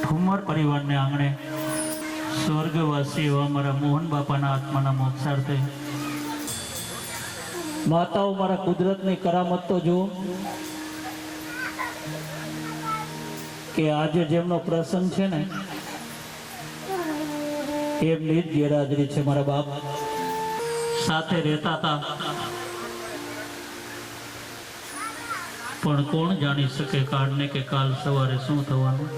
ઠુમર પરિવારને આંગણે સ્વર્ગવાસી એવા અમારા મોહન બાપાના આત્માના મોક્ષાર્થે માતાઓ મારા કુદરતની કરામત તો જુઓ કે આજે જેમનો પ્રસંગ છે ને એમની જ ગેરહાજરી છે। મારા બાપ સાથે રહેતા હતા, પણ કોણ જાણી શકે કાળને કે કાલ સવારે શું થવાનું।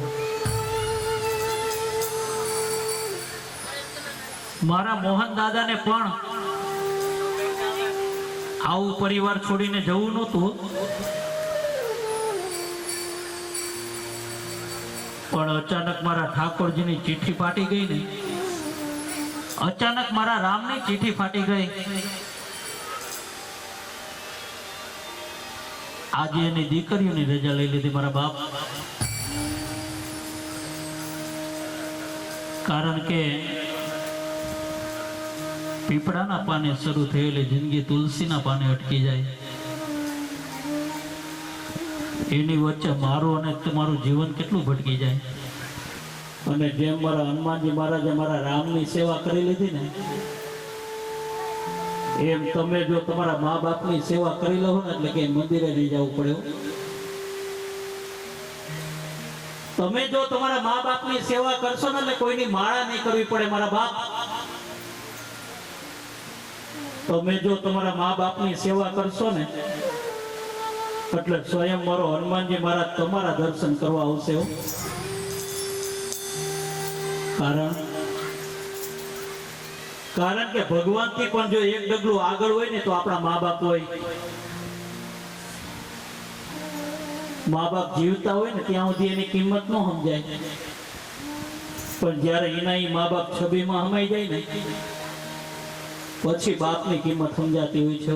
મારા મોહન દાદાને પણ આવું પરિવાર છોડીને જવું નહોતું, પણ અચાનક મારા ઠાકોરજીની ચિઠ્ઠી ફાટી ગઈ ને, અચાનક મારા રામની ચિઠ્ઠી ફાટી ગઈ। આજે એની દીકરીઓની રજા લઈ લીધી મારા બાપ, કારણ કે પીપળાના પાને શરૂ થયેલી જિંદગી તુલસીના પાને અટકી જાય, એની વચ્ચે મારું અને તમારું જીવન કેટલું ભટકી જાય। અને જેમ મારા હનુમાનજી મહારાજે મારા રામની સેવા કરી લીધી ને, એમ તમે જો તમારા મા બાપની સેવા કરી લો ને એટલે કે મંદિરે નહીં જવું પડે। તમે જો તમારા મા બાપની સેવા કરશો ને એટલે કોઈની માળા નહીં કરવી પડે મારા બાપ। તમે જો તમારા મા બાપની સેવા કરશો ને એટલે સ્વયં મારો હનુમાનજી મહારાજ તમારા દર્શન કરવા આવશે। કારણ કે ભગવાનથી પણ જો એક ડગલું આગળ હોય ને તો આપણા મા બાપ હોય। મા બાપ જીવતા હોય ને ત્યાં સુધી એની કિંમત ન સમજાય, પણ જ્યારે એના મા બાપ છબીમાં સમાઈ જાય ને પછી બાપની કિંમત સમજાતી હોય છે।